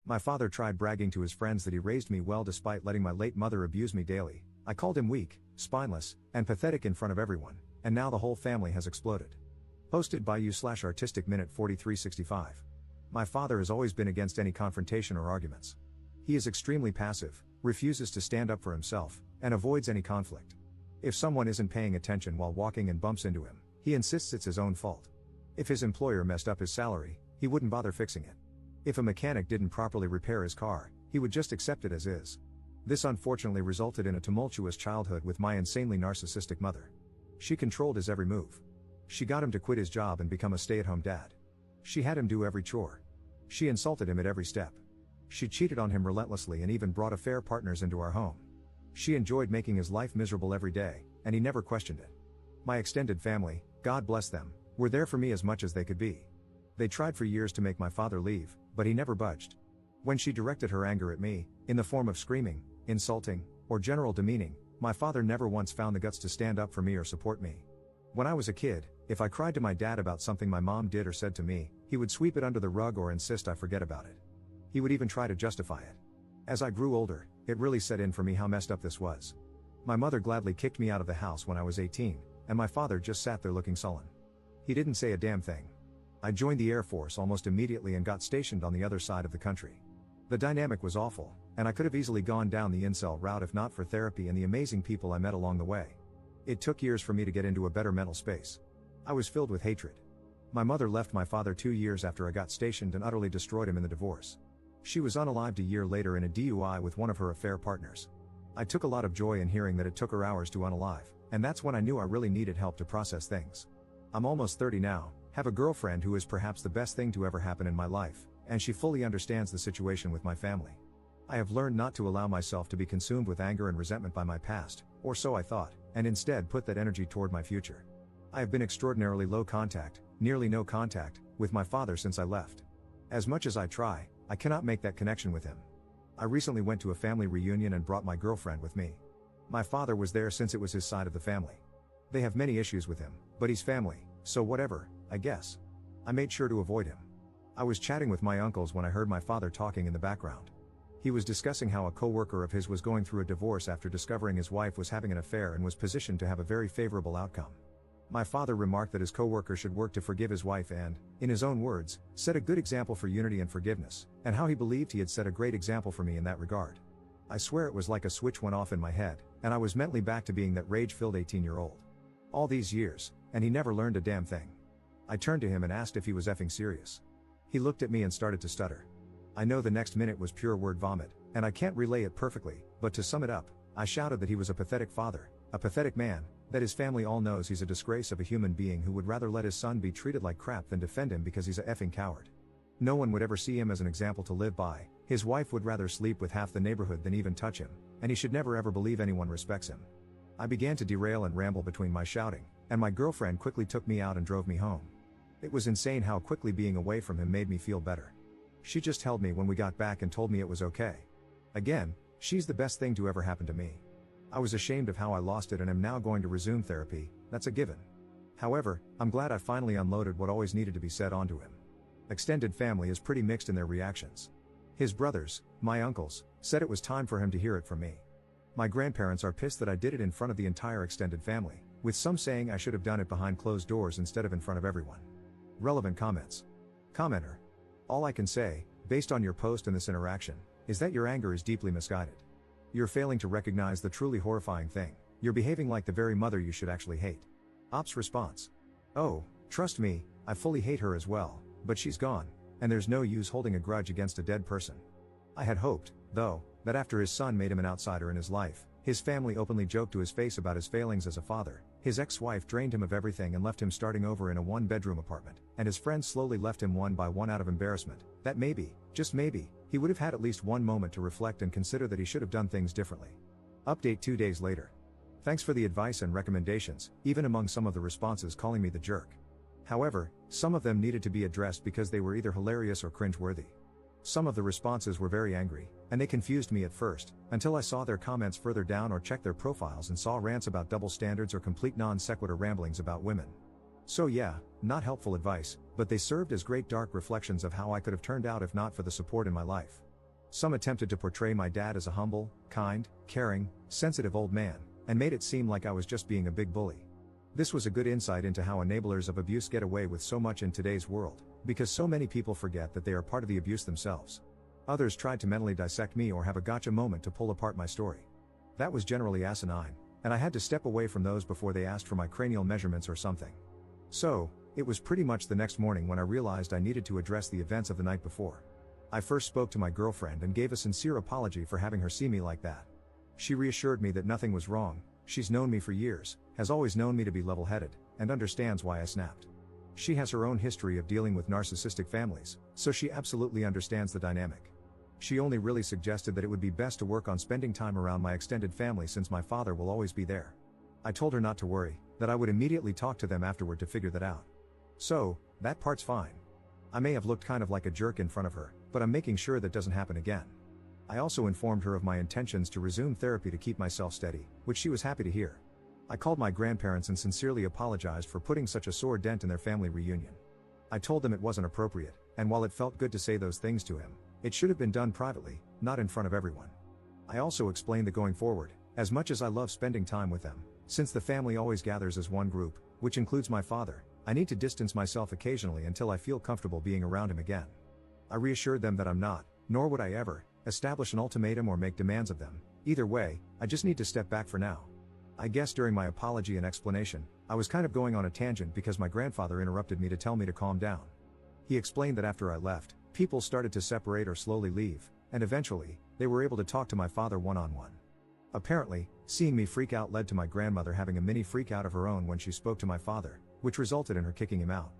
My father tried bragging to his friends that he raised me well despite letting my late mother abuse me daily. I called him weak, spineless, and pathetic in front of everyone, and now the whole family has exploded. Posted by you/artistic minute 4365. My father has always been against any confrontation or arguments. He is extremely passive, refuses to stand up for himself, and avoids any conflict. If someone isn't paying attention while walking and bumps into him, he insists it's his own fault. If his employer messed up his salary, he wouldn't bother fixing it. If a mechanic didn't properly repair his car, he would just accept it as is. This unfortunately resulted in a tumultuous childhood with my insanely narcissistic mother. She controlled his every move. She got him to quit his job and become a stay-at-home dad. She had him do every chore. She insulted him at every step. She cheated on him relentlessly and even brought affair partners into our home. She enjoyed making his life miserable every day, and he never questioned it. My extended family, God bless them, were there for me as much as they could be. They tried for years to make my father leave, but he never budged. When she directed her anger at me, in the form of screaming, insulting, or general demeaning, my father never once found the guts to stand up for me or support me. When I was a kid, if I cried to my dad about something my mom did or said to me, he would sweep it under the rug or insist I forget about it. He would even try to justify it. As I grew older, it really set in for me how messed up this was. My mother gladly kicked me out of the house when I was 18, and my father just sat there looking sullen. He didn't say a damn thing. I joined the Air Force almost immediately and got stationed on the other side of the country. The dynamic was awful, and I could have easily gone down the incel route if not for therapy and the amazing people I met along the way. It took years for me to get into a better mental space. I was filled with hatred. My mother left my father 2 years after I got stationed and utterly destroyed him in the divorce. She was unalived a year later in a DUI with one of her affair partners. I took a lot of joy in hearing that it took her hours to unalive, and that's when I knew I really needed help to process things. I'm almost 30 now, have a girlfriend who is perhaps the best thing to ever happen in my life, and she fully understands the situation with my family. I have learned not to allow myself to be consumed with anger and resentment by my past, or so I thought, and instead put that energy toward my future. I have been extraordinarily low contact, nearly no contact, with my father since I left. As much as I try, I cannot make that connection with him. I recently went to a family reunion and brought my girlfriend with me. My father was there since it was his side of the family. They have many issues with him, but he's family, so whatever, I guess. I made sure to avoid him. I was chatting with my uncles when I heard my father talking in the background. He was discussing how a co-worker of his was going through a divorce after discovering his wife was having an affair and was positioned to have a very favorable outcome. My father remarked that his co-worker should work to forgive his wife and, in his own words, set a good example for unity and forgiveness, and how he believed he had set a great example for me in that regard. I swear it was like a switch went off in my head, and I was mentally back to being that rage-filled 18-year-old. All these years, and he never learned a damn thing. I turned to him and asked if he was effing serious. He looked at me and started to stutter. I know the next minute was pure word vomit, and I can't relay it perfectly, but to sum it up, I shouted that he was a pathetic father, a pathetic man, that his family all knows he's a disgrace of a human being who would rather let his son be treated like crap than defend him because he's a effing coward. No one would ever see him as an example to live by, his wife would rather sleep with half the neighborhood than even touch him, and he should never ever believe anyone respects him. I began to derail and ramble between my shouting, and my girlfriend quickly took me out and drove me home. It was insane how quickly being away from him made me feel better. She just held me when we got back and told me it was okay. Again, she's the best thing to ever happen to me. I was ashamed of how I lost it and am now going to resume therapy, that's a given. However, I'm glad I finally unloaded what always needed to be said onto him. Extended family is pretty mixed in their reactions. His brothers, my uncles, said it was time for him to hear it from me. My grandparents are pissed that I did it in front of the entire extended family, with some saying I should have done it behind closed doors instead of in front of everyone. Relevant comments. Commenter. All I can say, based on your post and this interaction, is that your anger is deeply misguided. You're failing to recognize the truly horrifying thing. You're behaving like the very mother you should actually hate. Ops response. Oh, trust me, I fully hate her as well, but she's gone, and there's no use holding a grudge against a dead person. I had hoped, though, that after his son made him an outsider in his life, his family openly joked to his face about his failings as a father, his ex-wife drained him of everything and left him starting over in a one-bedroom apartment, and his friends slowly left him one by one out of embarrassment, that maybe, just maybe, he would have had at least one moment to reflect and consider that he should have done things differently. Update 2 days later. Thanks for the advice and recommendations, even among some of the responses calling me the jerk. However, some of them needed to be addressed because they were either hilarious or cringe-worthy. Some of the responses were very angry, and they confused me at first, until I saw their comments further down or checked their profiles and saw rants about double standards or complete non-sequitur ramblings about women. So yeah, not helpful advice, but they served as great dark reflections of how I could have turned out if not for the support in my life. Some attempted to portray my dad as a humble, kind, caring, sensitive old man, and made it seem like I was just being a big bully. This was a good insight into how enablers of abuse get away with so much in today's world, because so many people forget that they are part of the abuse themselves. Others tried to mentally dissect me or have a gotcha moment to pull apart my story. That was generally asinine, and I had to step away from those before they asked for my cranial measurements or something. So, it was pretty much the next morning when I realized I needed to address the events of the night before. I first spoke to my girlfriend and gave a sincere apology for having her see me like that. She reassured me that nothing was wrong. She's known me for years, has always known me to be level-headed, and understands why I snapped. She has her own history of dealing with narcissistic families, so she absolutely understands the dynamic. She only really suggested that it would be best to work on spending time around my extended family since my father will always be there. I told her not to worry, that I would immediately talk to them afterward to figure that out. So, that part's fine. I may have looked kind of like a jerk in front of her, but I'm making sure that doesn't happen again. I also informed her of my intentions to resume therapy to keep myself steady, which she was happy to hear. I called my grandparents and sincerely apologized for putting such a sore dent in their family reunion. I told them it wasn't appropriate, and while it felt good to say those things to him, it should have been done privately, not in front of everyone. I also explained that going forward, as much as I love spending time with them, since the family always gathers as one group, which includes my father, I need to distance myself occasionally until I feel comfortable being around him again. I reassured them that I'm not, nor would I ever, establish an ultimatum or make demands of them. Either way, I just need to step back for now. I guess during my apology and explanation, I was kind of going on a tangent because my grandfather interrupted me to tell me to calm down. He explained that after I left, people started to separate or slowly leave, and eventually, they were able to talk to my father one-on-one. Apparently, seeing me freak out led to my grandmother having a mini freak out of her own when she spoke to my father, which resulted in her kicking him out.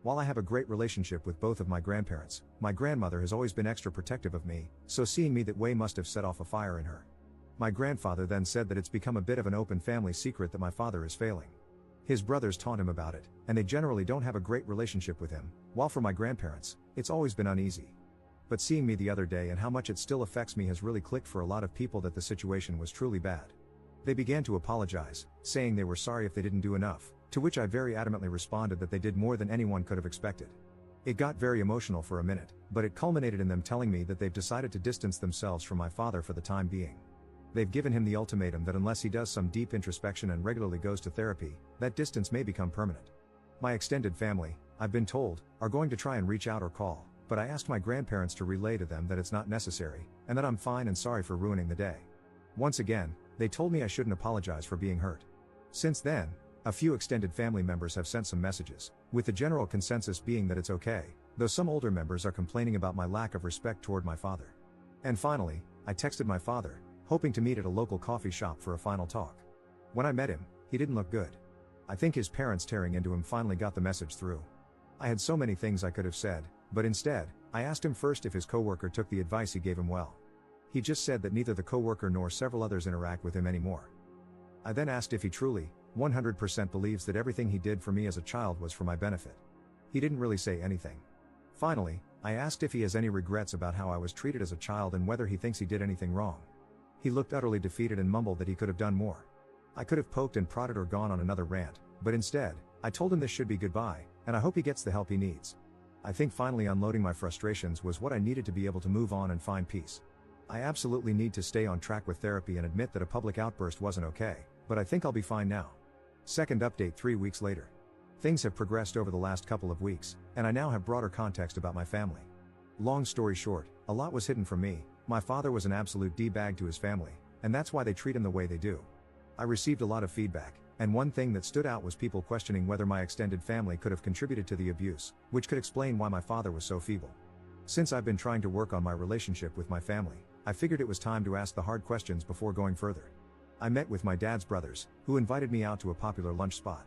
While I have a great relationship with both of my grandparents, my grandmother has always been extra protective of me, so seeing me that way must have set off a fire in her. My grandfather then said that it's become a bit of an open family secret that my father is failing. His brothers taunt him about it, and they generally don't have a great relationship with him, while for my grandparents, it's always been uneasy. But seeing me the other day and how much it still affects me has really clicked for a lot of people that the situation was truly bad. They began to apologize, saying they were sorry if they didn't do enough, to which I very adamantly responded that they did more than anyone could have expected. It got very emotional for a minute, but it culminated in them telling me that they've decided to distance themselves from my father for the time being. They've given him the ultimatum that unless he does some deep introspection and regularly goes to therapy, that distance may become permanent. My extended family, I've been told, are going to try and reach out or call, but I asked my grandparents to relay to them that it's not necessary, and that I'm fine and sorry for ruining the day. Once again, they told me I shouldn't apologize for being hurt. Since then, a few extended family members have sent some messages, with the general consensus being that it's okay, though some older members are complaining about my lack of respect toward my father. And finally, I texted my father, hoping to meet at a local coffee shop for a final talk. When I met him, he didn't look good. I think his parents tearing into him finally got the message through. I had so many things I could have said, but instead, I asked him first if his coworker took the advice he gave him well. He just said that neither the coworker nor several others interact with him anymore. I then asked if he truly, 100% believes that everything he did for me as a child was for my benefit. He didn't really say anything. Finally, I asked if he has any regrets about how I was treated as a child and whether he thinks he did anything wrong. He looked utterly defeated and mumbled that he could have done more. I could have poked and prodded or gone on another rant, but instead, I told him this should be goodbye, and I hope he gets the help he needs. I think finally unloading my frustrations was what I needed to be able to move on and find peace. I absolutely need to stay on track with therapy and admit that a public outburst wasn't okay, but I think I'll be fine now. Second update 3 weeks later. Things have progressed over the last couple of weeks, and I now have broader context about my family. Long story short, a lot was hidden from me. My father was an absolute D-bag to his family, and that's why they treat him the way they do. I received a lot of feedback, and one thing that stood out was people questioning whether my extended family could have contributed to the abuse, which could explain why my father was so feeble. Since I've been trying to work on my relationship with my family, I figured it was time to ask the hard questions before going further. I met with my dad's brothers, who invited me out to a popular lunch spot.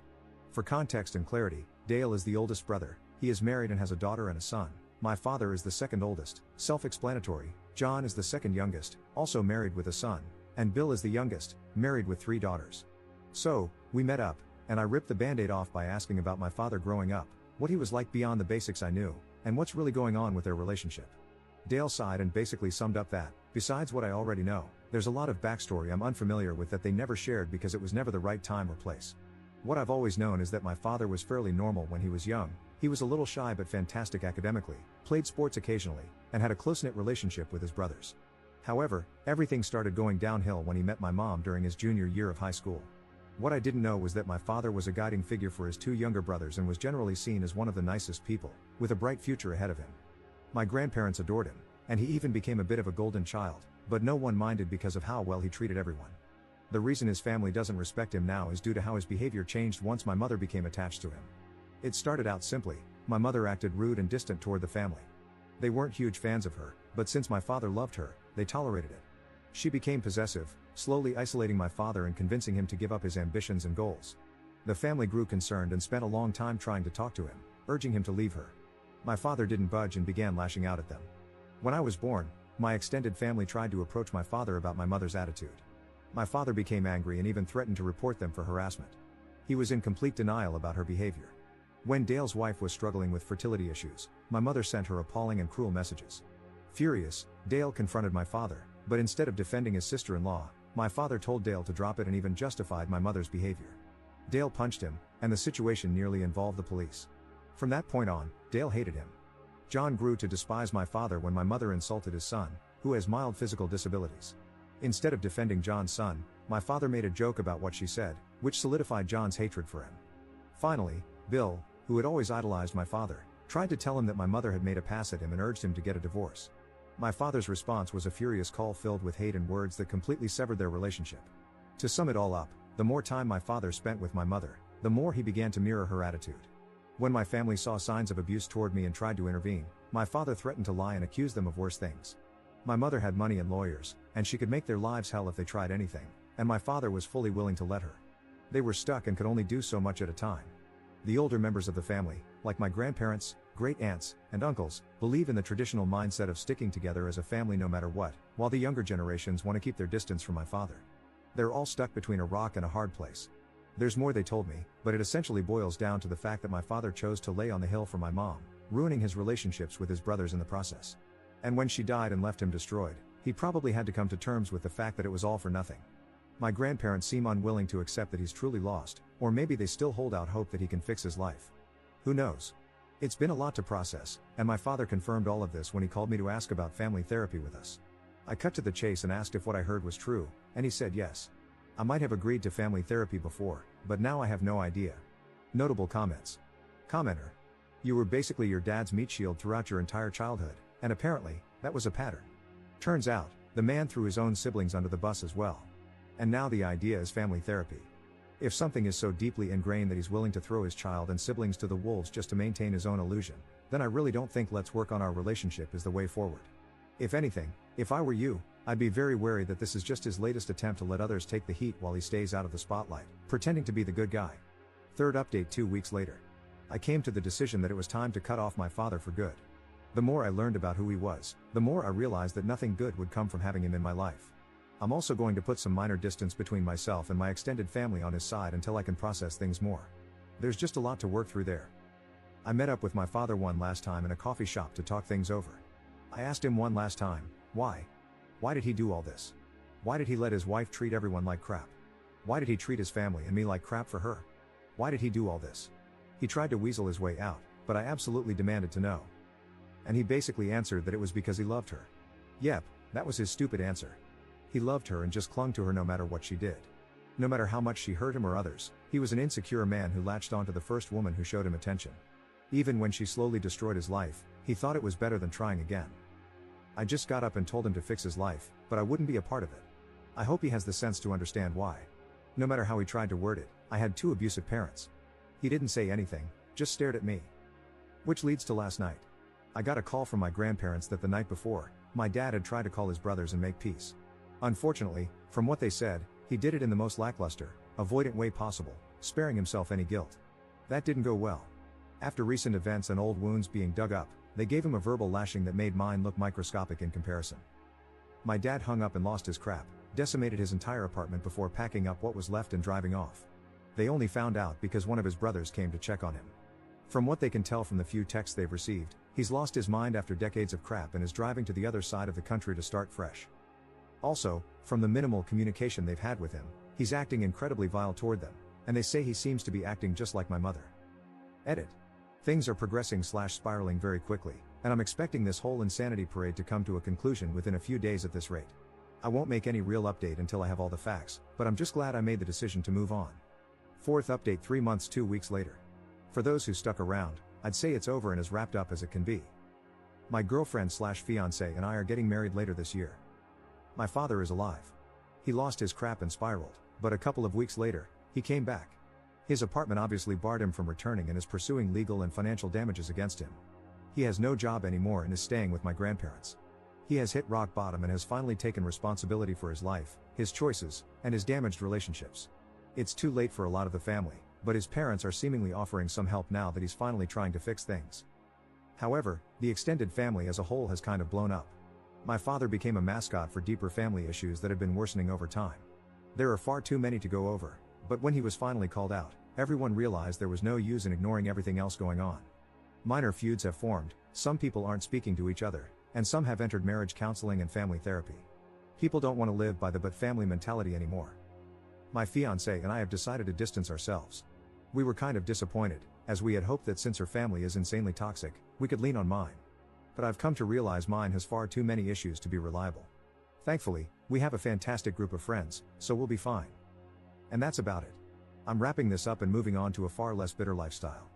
For context and clarity, Dale is the oldest brother, he is married and has a daughter and a son. My father is the second oldest, self-explanatory. John is the second youngest, also married with a son, and Bill is the youngest, married with 3 daughters. So, we met up, and I ripped the band-aid off by asking about my father growing up, what he was like beyond the basics I knew, and what's really going on with their relationship. Dale sighed and basically summed up that, besides what I already know, there's a lot of backstory I'm unfamiliar with that they never shared because it was never the right time or place. What I've always known is that my father was fairly normal when he was young. He was a little shy but fantastic academically, played sports occasionally, and had a close-knit relationship with his brothers. However, everything started going downhill when he met my mom during his junior year of high school. What I didn't know was that my father was a guiding figure for his two younger brothers and was generally seen as one of the nicest people, with a bright future ahead of him. My grandparents adored him, and he even became a bit of a golden child, but no one minded because of how well he treated everyone. The reason his family doesn't respect him now is due to how his behavior changed once my mother became attached to him. It started out simply: my mother acted rude and distant toward the family. They weren't huge fans of her, but since my father loved her, they tolerated it. She became possessive, slowly isolating my father and convincing him to give up his ambitions and goals. The family grew concerned and spent a long time trying to talk to him, urging him to leave her. My father didn't budge and began lashing out at them. When I was born, my extended family tried to approach my father about my mother's attitude. My father became angry and even threatened to report them for harassment. He was in complete denial about her behavior. When Dale's wife was struggling with fertility issues, my mother sent her appalling and cruel messages. Furious, Dale confronted my father, but instead of defending his sister-in-law, my father told Dale to drop it and even justified my mother's behavior. Dale punched him, and the situation nearly involved the police. From that point on, Dale hated him. John grew to despise my father when my mother insulted his son, who has mild physical disabilities. Instead of defending John's son, my father made a joke about what she said, which solidified John's hatred for him. Finally, Bill, who had always idolized my father, tried to tell him that my mother had made a pass at him and urged him to get a divorce. My father's response was a furious call filled with hate and words that completely severed their relationship. To sum it all up, the more time my father spent with my mother, the more he began to mirror her attitude. When my family saw signs of abuse toward me and tried to intervene, my father threatened to lie and accuse them of worse things. My mother had money and lawyers, and she could make their lives hell if they tried anything, and my father was fully willing to let her. They were stuck and could only do so much at a time. The older members of the family, like my grandparents, great-aunts, and uncles, believe in the traditional mindset of sticking together as a family no matter what, while the younger generations want to keep their distance from my father. They're all stuck between a rock and a hard place. There's more they told me, but it essentially boils down to the fact that my father chose to lay on the hill for my mom, ruining his relationships with his brothers in the process. And when she died and left him destroyed, he probably had to come to terms with the fact that it was all for nothing. My grandparents seem unwilling to accept that he's truly lost, or maybe they still hold out hope that he can fix his life. Who knows? It's been a lot to process, and my father confirmed all of this when he called me to ask about family therapy with us. I cut to the chase and asked if what I heard was true, and he said yes. I might have agreed to family therapy before, but now I have no idea. Notable comments. Commenter. You were basically your dad's meat shield throughout your entire childhood, and apparently, that was a pattern. Turns out, the man threw his own siblings under the bus as well. And now the idea is family therapy. If something is so deeply ingrained that he's willing to throw his child and siblings to the wolves just to maintain his own illusion, then I really don't think let's work on our relationship is the way forward. If anything, if I were you, I'd be very wary that this is just his latest attempt to let others take the heat while he stays out of the spotlight, pretending to be the good guy. Third update 2 weeks later. I came to the decision that it was time to cut off my father for good. The more I learned about who he was, the more I realized that nothing good would come from having him in my life. I'm also going to put some minor distance between myself and my extended family on his side until I can process things more. There's just a lot to work through there. I met up with my father one last time in a coffee shop to talk things over. I asked him one last time, why? Why did he do all this? Why did he let his wife treat everyone like crap? Why did he treat his family and me like crap for her? Why did he do all this? He tried to weasel his way out, but I absolutely demanded to know. And he basically answered that it was because he loved her. Yep, that was his stupid answer. He loved her and just clung to her no matter what she did. No matter how much she hurt him or others, he was an insecure man who latched onto the first woman who showed him attention. Even when she slowly destroyed his life, he thought it was better than trying again. I just got up and told him to fix his life, but I wouldn't be a part of it. I hope he has the sense to understand why. No matter how he tried to word it, I had 2 abusive parents. He didn't say anything, just stared at me. Which leads to last night. I got a call from my grandparents that the night before, my dad had tried to call his brothers and make peace. Unfortunately, from what they said, he did it in the most lackluster, avoidant way possible, sparing himself any guilt. That didn't go well. After recent events and old wounds being dug up, they gave him a verbal lashing that made mine look microscopic in comparison. My dad hung up and lost his crap, decimated his entire apartment before packing up what was left and driving off. They only found out because one of his brothers came to check on him. From what they can tell from the few texts they've received, he's lost his mind after decades of crap and is driving to the other side of the country to start fresh. Also, from the minimal communication they've had with him, he's acting incredibly vile toward them, and they say he seems to be acting just like my mother. Edit. Things are progressing/spiraling very quickly, and I'm expecting this whole insanity parade to come to a conclusion within a few days at this rate. I won't make any real update until I have all the facts, but I'm just glad I made the decision to move on. Fourth update 3 months 2 weeks later. For those who stuck around, I'd say it's over and as wrapped up as it can be. My girlfriend/fiancé and I are getting married later this year. My father is alive. He lost his crap and spiraled, but a couple of weeks later, he came back. His apartment obviously barred him from returning and is pursuing legal and financial damages against him. He has no job anymore and is staying with my grandparents. He has hit rock bottom and has finally taken responsibility for his life, his choices, and his damaged relationships. It's too late for a lot of the family, but his parents are seemingly offering some help now that he's finally trying to fix things. However, the extended family as a whole has kind of blown up. My father became a mascot for deeper family issues that had been worsening over time. There are far too many to go over, but when he was finally called out, everyone realized there was no use in ignoring everything else going on. Minor feuds have formed, some people aren't speaking to each other, and some have entered marriage counseling and family therapy. People don't want to live by the but family mentality anymore. My fiancé and I have decided to distance ourselves. We were kind of disappointed, as we had hoped that since her family is insanely toxic, we could lean on mine. But I've come to realize mine has far too many issues to be reliable. Thankfully, we have a fantastic group of friends, so we'll be fine. And that's about it. I'm wrapping this up and moving on to a far less bitter lifestyle.